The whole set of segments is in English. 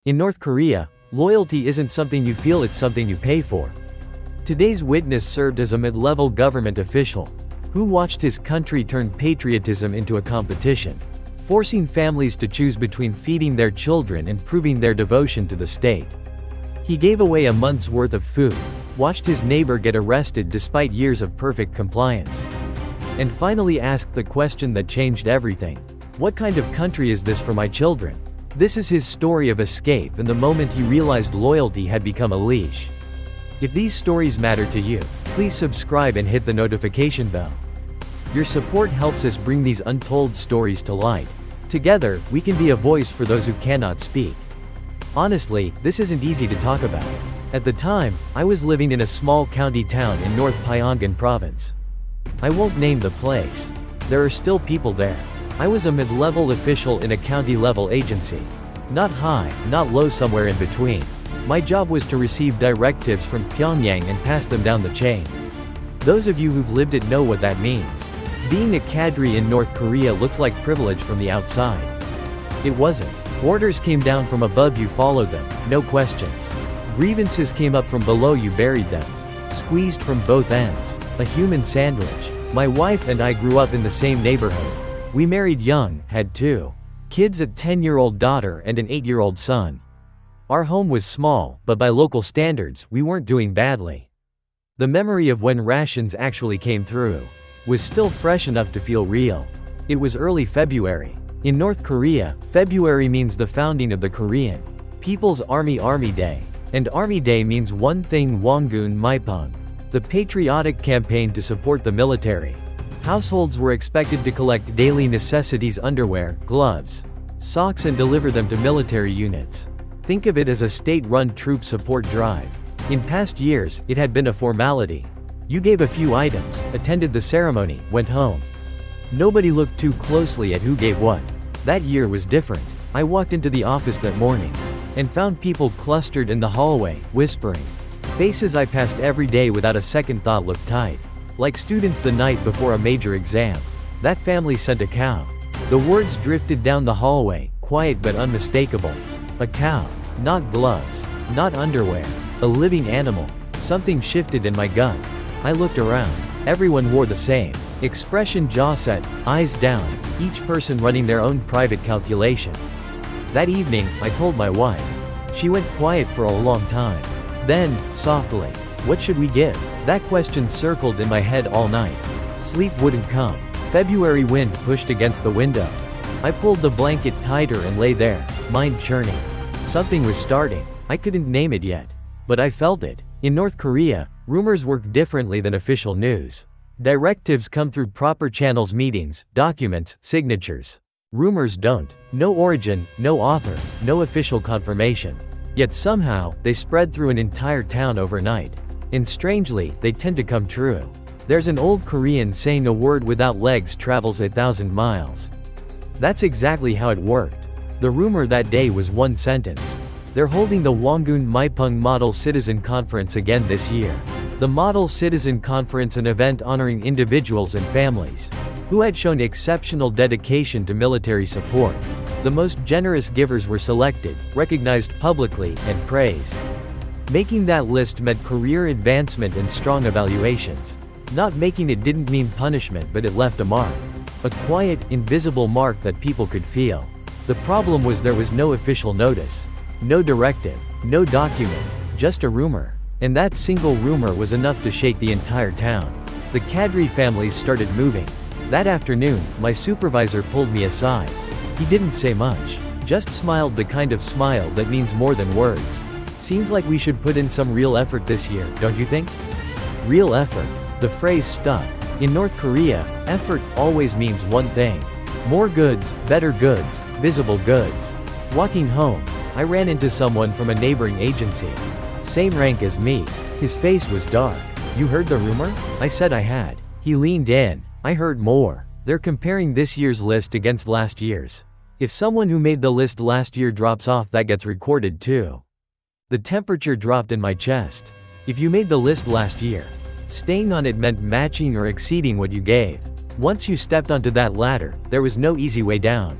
In North Korea, loyalty isn't something you feel, it's something you pay for. Today's witness served as a mid-level government official who watched his country turn patriotism into a competition, forcing families to choose between feeding their children and proving their devotion to the state. He gave away a month's worth of food, watched his neighbor get arrested despite years of perfect compliance, and finally asked the question that changed everything: what kind of country is this for my children? This is his story of escape and the moment he realized loyalty had become a leash. If these stories matter to you, please subscribe and hit the notification bell. Your support helps us bring these untold stories to light. Together, we can be a voice for those who cannot speak. Honestly, this isn't easy to talk about. At the time, I was living in a small county town in North Pyongan province. I won't name the place. There are still people there. I was a mid-level official in a county-level agency. Not high, not low, somewhere in between. My job was to receive directives from Pyongyang and pass them down the chain. Those of you who've lived it know what that means. Being a cadre in North Korea looks like privilege from the outside. It wasn't. Orders came down from above, you followed them, no questions. Grievances came up from below, you buried them. Squeezed from both ends. A human sandwich. My wife and I grew up in the same neighborhood. We married young, had 2 kids, a 10-year-old daughter and an 8-year-old son. Our home was small, but by local standards, we weren't doing badly. The memory of when rations actually came through was still fresh enough to feel real. It was early February. In North Korea, February means the founding of the Korean People's Army Day. And Army Day means one thing: Jong-un Maipung, the patriotic campaign to support the military. Households were expected to collect daily necessities: underwear, gloves, socks, and deliver them to military units. Think of it as a state-run troop support drive. In past years, it had been a formality. You gave a few items, attended the ceremony, went home. Nobody looked too closely at who gave what. That year was different. I walked into the office that morning and found people clustered in the hallway, whispering. Faces I passed every day without a second thought looked tight, like students the night before a major exam. That family sent a cow. The words drifted down the hallway, quiet but unmistakable. A cow. Not gloves. Not underwear. A living animal. Something shifted in my gut. I looked around. Everyone wore the same expression: jaw set, eyes down, each person running their own private calculation. That evening, I told my wife. She went quiet for a long time. Then, softly, what should we give? That question circled in my head all night. Sleep wouldn't come. February wind pushed against the window. I pulled the blanket tighter and lay there, mind churning. Something was starting. I couldn't name it yet, but I felt it. In North Korea, rumors work differently than official news. Directives come through proper channels: meetings, documents, signatures. Rumors don't. No origin, no author, no official confirmation. Yet somehow, they spread through an entire town overnight. And strangely, they tend to come true. There's an old Korean saying: a word without legs travels 1,000 miles. That's exactly how it worked. The rumor that day was one sentence. They're holding the Jong-un Maipung Model Citizen Conference again this year. The Model Citizen Conference, an event honoring individuals and families who had shown exceptional dedication to military support. The most generous givers were selected, recognized publicly, and praised. Making that list meant career advancement and strong evaluations. Not making it didn't mean punishment, but it left a mark. A quiet, invisible mark that people could feel. The problem was there was no official notice. No directive. No document. Just a rumor. And that single rumor was enough to shake the entire town. The cadre families started moving. That afternoon, my supervisor pulled me aside. He didn't say much. Just smiled, the kind of smile that means more than words. Seems like we should put in some real effort this year, don't you think? Real effort. The phrase stuck. In North Korea, effort always means one thing. More goods, better goods, visible goods. Walking home, I ran into someone from a neighboring agency. Same rank as me. His face was dark. You heard the rumor? I said I had. He leaned in. I heard more. They're comparing this year's list against last year's. If someone who made the list last year drops off, that gets recorded too. The temperature dropped in my chest. If you made the list last year, staying on it meant matching or exceeding what you gave. Once you stepped onto that ladder, there was no easy way down.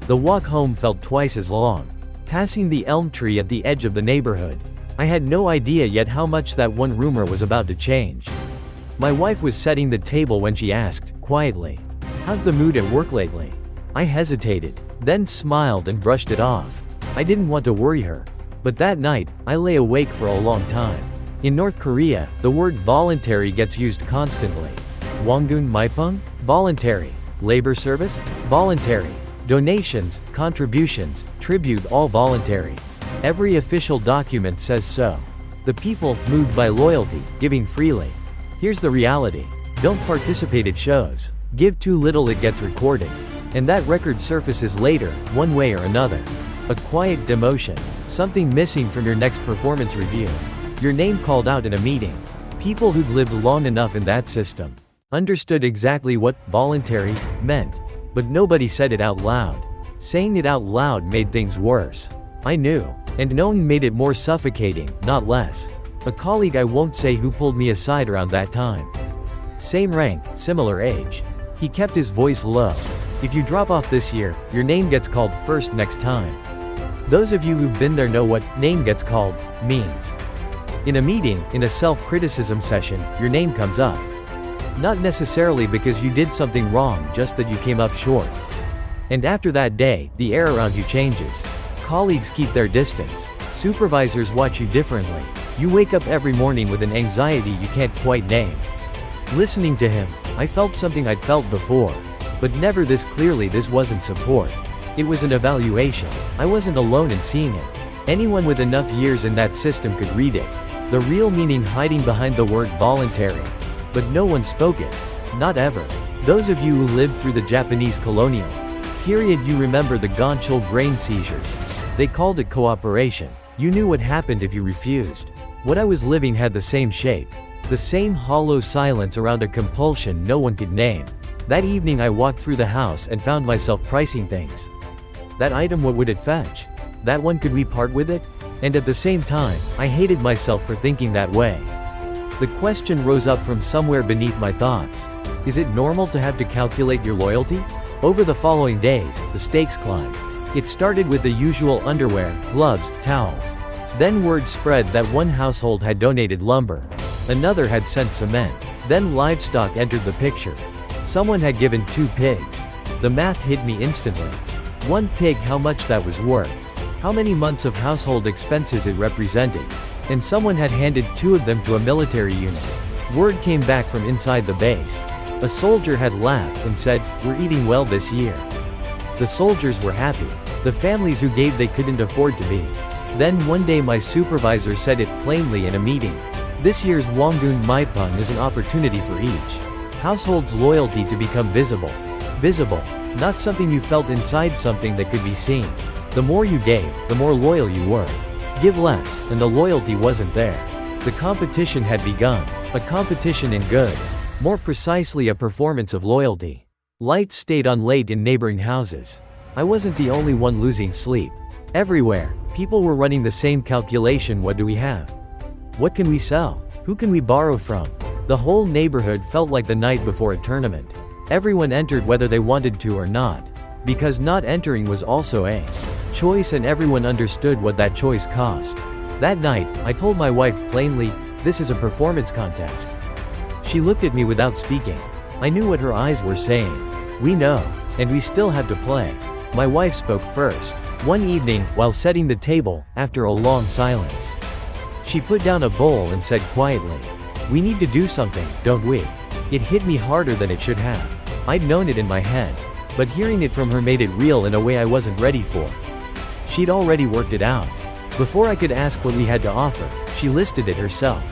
The walk home felt twice as long. passing the elm tree at the edge of the neighborhood. I had no idea yet how much that one rumor was about to change. My wife was setting the table when she asked, quietly, "How's the mood at work lately?" I hesitated, then smiled and brushed it off. I didn't want to worry her. But that night, I lay awake for a long time. In North Korea, the word voluntary gets used constantly. Jong-un maipung? Voluntary. Labor service? Voluntary. Donations, contributions, tribute, all voluntary. Every official document says so. The people, moved by loyalty, giving freely. Here's the reality. Don't participate at shows. Give too little, it gets recorded. And that record surfaces later, one way or another. A quiet demotion. Something missing from your next performance review. Your name called out in a meeting. People who'd lived long enough in that system understood exactly what voluntary meant. But nobody said it out loud. Saying it out loud made things worse. I knew. And knowing made it more suffocating, not less. A colleague, I won't say who, pulled me aside around that time. Same rank, similar age. He kept his voice low. "If you drop off this year, your name gets called first next time." Those of you who've been there know what "name gets called" means. In a meeting, in a self-criticism session, your name comes up. Not necessarily because you did something wrong, just that you came up short. And after that day, the air around you changes. Colleagues keep their distance. Supervisors watch you differently. You wake up every morning with an anxiety you can't quite name. Listening to him, I felt something I'd felt before. But never this clearly. This wasn't support. It was an evaluation. I wasn't alone in seeing it. Anyone with enough years in that system could read it. The real meaning hiding behind the word voluntary. But no one spoke it. Not ever. Those of you who lived through the Japanese colonial period, you remember the Gonchul grain seizures. They called it cooperation. You knew what happened if you refused. What I was living had the same shape. The same hollow silence around a compulsion no one could name. That evening I walked through the house and found myself pricing things. That item, what would it fetch? That one, could we part with it? And at the same time, I hated myself for thinking that way. The question rose up from somewhere beneath my thoughts. Is it normal to have to calculate your loyalty? Over the following days, the stakes climbed. It started with the usual underwear, gloves, towels. Then word spread that one household had donated lumber. Another had sent cement. Then livestock entered the picture. Someone had given 2 pigs. The math hit me instantly. 1 pig, how much that was worth. How many months of household expenses it represented. And someone had handed 2 of them to a military unit. Word came back from inside the base. A soldier had laughed and said, "We're eating well this year." The soldiers were happy. The families who gave, they couldn't afford to be. Then one day my supervisor said it plainly in a meeting. This year's Jong-un maipung is an opportunity for each household's loyalty to become visible. Visible. Not something you felt inside, something that could be seen. The more you gave, the more loyal you were. Give less, and the loyalty wasn't there. The competition had begun. A competition in goods. More precisely, a performance of loyalty. Lights stayed on late in neighboring houses. I wasn't the only one losing sleep. Everywhere, people were running the same calculation. What do we have? What can we sell? Who can we borrow from? The whole neighborhood felt like the night before a tournament. Everyone entered whether they wanted to or not. Because not entering was also a choice, and everyone understood what that choice cost. That night, I told my wife plainly, "This is a performance contest." She looked at me without speaking. I knew what her eyes were saying. "We know. And we still have to play." My wife spoke first. One evening, while setting the table, after a long silence, she put down a bowl and said quietly, "We need to do something, don't we?" It hit me harder than it should have. I'd known it in my head. But hearing it from her made it real in a way I wasn't ready for. She'd already worked it out. Before I could ask what we had to offer, she listed it herself.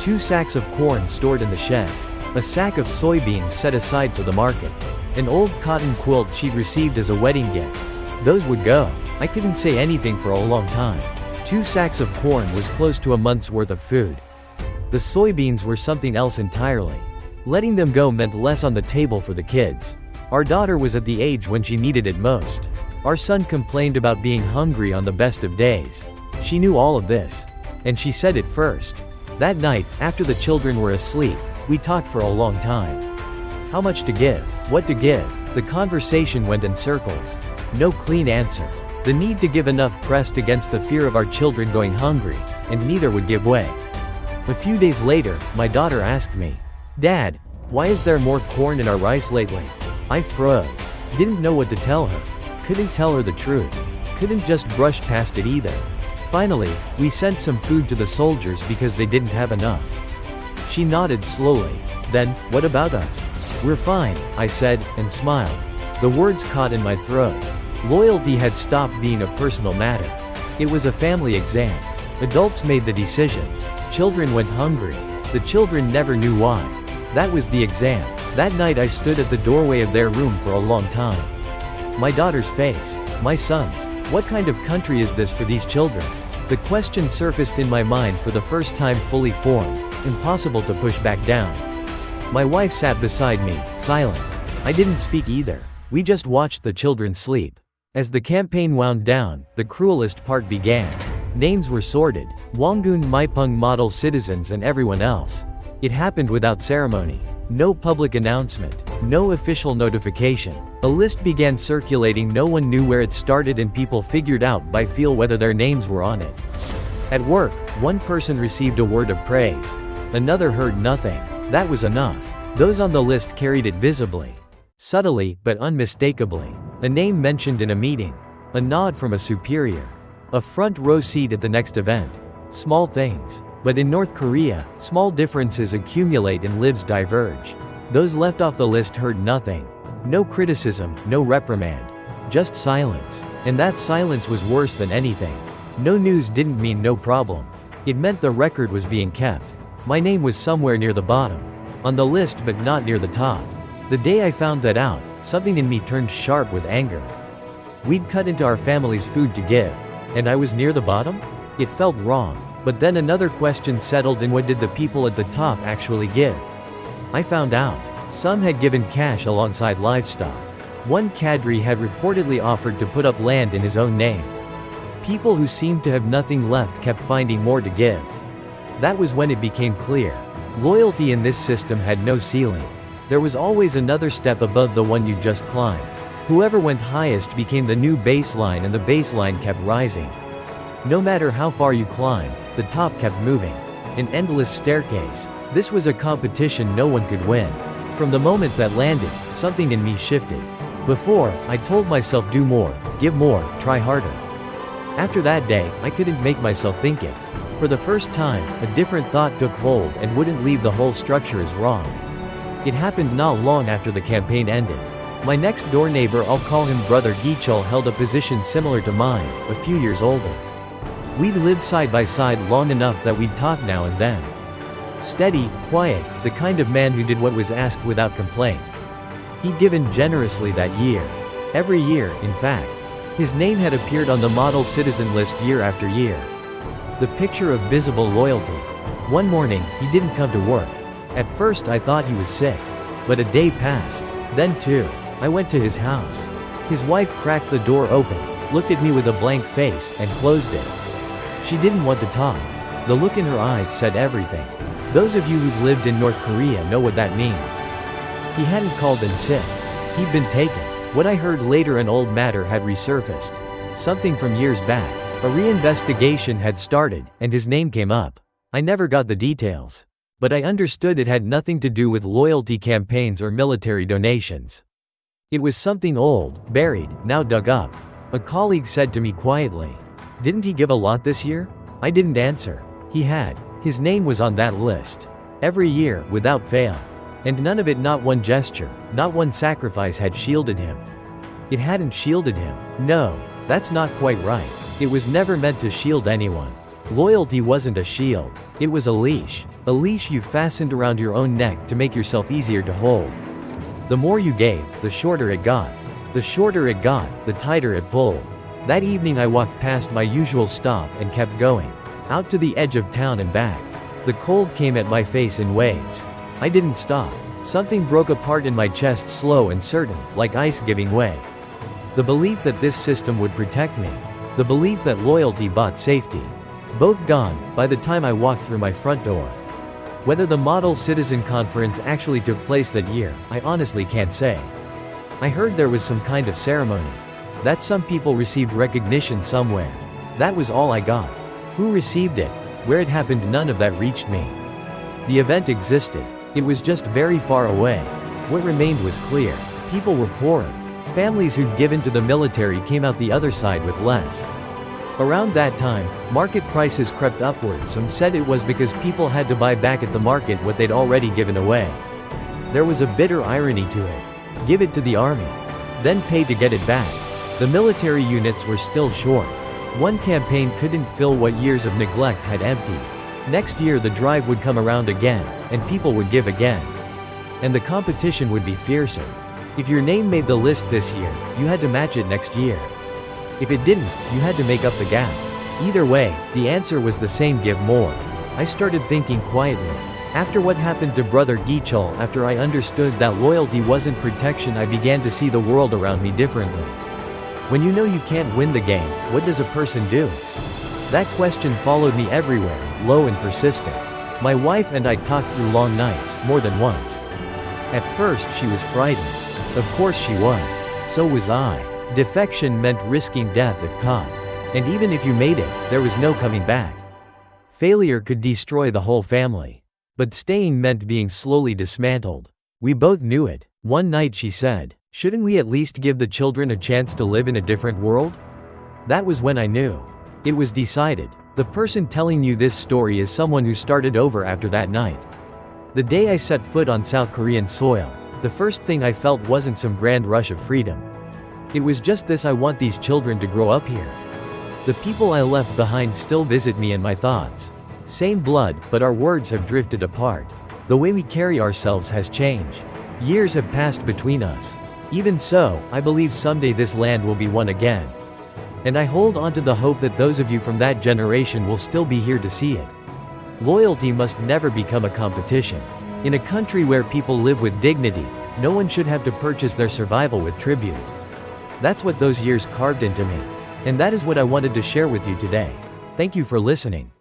2 sacks of corn stored in the shed. A sack of soybeans set aside for the market. An old cotton quilt she'd received as a wedding gift. Those would go. I couldn't say anything for a long time. 2 sacks of corn was close to a month's worth of food. The soybeans were something else entirely. Letting them go meant less on the table for the kids. Our daughter was at the age when she needed it most. Our son complained about being hungry on the best of days. She knew all of this. And she said it first. That night, after the children were asleep, we talked for a long time. How much to give? What to give? The conversation went in circles. No clean answer. The need to give enough pressed against the fear of our children going hungry, and neither would give way. A few days later, my daughter asked me, "Dad, why is there more corn in our rice lately?" I froze. Didn't know what to tell her. Couldn't tell her the truth. Couldn't just brush past it either. Finally, we sent some food to the soldiers because they didn't have enough. She nodded slowly. "Then, what about us?" "We're fine," I said, and smiled. The words caught in my throat. Loyalty had stopped being a personal matter. It was a family exam. Adults made the decisions. Children went hungry. The children never knew why. That was the exam. That night I stood at the doorway of their room for a long time. My daughter's face. My son's. What kind of country is this for these children? The question surfaced in my mind for the first time, fully formed, impossible to push back down. My wife sat beside me, silent. I didn't speak either. We just watched the children sleep. As the campaign wound down, the cruelest part began. Names were sorted. Jong-un, Maipeng model citizens and everyone else. It happened without ceremony. No public announcement. No official notification. A list began circulating. No one knew where it started and people figured out by feel whether their names were on it. At work, one person received a word of praise. Another heard nothing. That was enough. Those on the list carried it visibly. Subtly, but unmistakably. A name mentioned in a meeting. A nod from a superior. A front row seat at the next event. Small things. But in North Korea, small differences accumulate and lives diverge. Those left off the list heard nothing. No criticism, no reprimand. Just silence. And that silence was worse than anything. No news didn't mean no problem. It meant the record was being kept. My name was somewhere near the bottom. On the list but not near the top. The day I found that out, something in me turned sharp with anger. We'd cut into our family's food to give. And I was near the bottom? It felt wrong. But then another question settled in: what did the people at the top actually give? I found out. Some had given cash alongside livestock. One cadre had reportedly offered to put up land in his own name. People who seemed to have nothing left kept finding more to give. That was when it became clear. Loyalty in this system had no ceiling. There was always another step above the one you just climbed. Whoever went highest became the new baseline, and the baseline kept rising. No matter how far you climbed, the top kept moving. An endless staircase. This was a competition no one could win. From the moment that landed, something in me shifted. Before, I told myself do more, give more, try harder. After that day, I couldn't make myself think it. For the first time, a different thought took hold and wouldn't leave. The whole structure is wrong. It happened not long after the campaign ended. My next door neighbor, I'll call him Brother Gichul, held a position similar to mine, a few years older. We'd lived side by side long enough that we'd talk now and then. Steady, quiet, the kind of man who did what was asked without complaint. He'd given generously that year. Every year, in fact. His name had appeared on the model citizen list year after year. The picture of visible loyalty. One morning, he didn't come to work. At first I thought he was sick. But a day passed. Then two. I went to his house. His wife cracked the door open, looked at me with a blank face, and closed it. She didn't want to talk. The look in her eyes said everything. Those of you who've lived in North Korea know what that means. He hadn't called in sick. He'd been taken. What I heard later, an old matter had resurfaced. Something from years back. A reinvestigation had started, and his name came up. I never got the details. But I understood it had nothing to do with loyalty campaigns or military donations. It was something old, buried, now dug up. A colleague said to me quietly, "Didn't he give a lot this year?" I didn't answer. He had. His name was on that list. Every year, without fail. And none of it, not one gesture, not one sacrifice, had shielded him. It hadn't shielded him. No, that's not quite right. It was never meant to shield anyone. Loyalty wasn't a shield. It was a leash. A leash you fastened around your own neck to make yourself easier to hold. The more you gave, the shorter it got. The shorter it got, the tighter it pulled. That evening I walked past my usual stop and kept going. Out to the edge of town and back. The cold came at my face in waves. I didn't stop. Something broke apart in my chest, slow and certain, like ice giving way. The belief that this system would protect me. The belief that loyalty bought safety. Both gone, by the time I walked through my front door. Whether the Model Citizen Conference actually took place that year, I honestly can't say. I heard there was some kind of ceremony. That some people received recognition somewhere. That was all I got. Who received it? Where it happened, none of that reached me. The event existed. It was just very far away. What remained was clear. People were poorer. Families who'd given to the military came out the other side with less. Around that time, market prices crept upward. Some said it was because people had to buy back at the market what they'd already given away. There was a bitter irony to it. Give it to the army, then pay to get it back. The military units were still short. One campaign couldn't fill what years of neglect had emptied. Next year the drive would come around again, and people would give again. And the competition would be fiercer. If your name made the list this year, you had to match it next year. If it didn't, you had to make up the gap. Either way, the answer was the same: give more. I started thinking quietly. After what happened to Brother Gichul, after I understood that loyalty wasn't protection, I began to see the world around me differently. When you know you can't win the game, what does a person do? That question followed me everywhere, low and persistent. My wife and I talked through long nights, more than once. At first she was frightened. Of course she was. So was I. Defection meant risking death if caught. And even if you made it, there was no coming back. Failure could destroy the whole family. But staying meant being slowly dismantled. We both knew it. One night she said, "Shouldn't we at least give the children a chance to live in a different world?" That was when I knew. It was decided. The person telling you this story is someone who started over after that night. The day I set foot on South Korean soil, the first thing I felt wasn't some grand rush of freedom. It was just this: I want these children to grow up here. The people I left behind still visit me in my thoughts. Same blood, but our words have drifted apart. The way we carry ourselves has changed. Years have passed between us. Even so, I believe someday this land will be one again. And I hold on to the hope that those of you from that generation will still be here to see it. Loyalty must never become a competition. In a country where people live with dignity, no one should have to purchase their survival with tribute. That's what those years carved into me. And that is what I wanted to share with you today. Thank you for listening.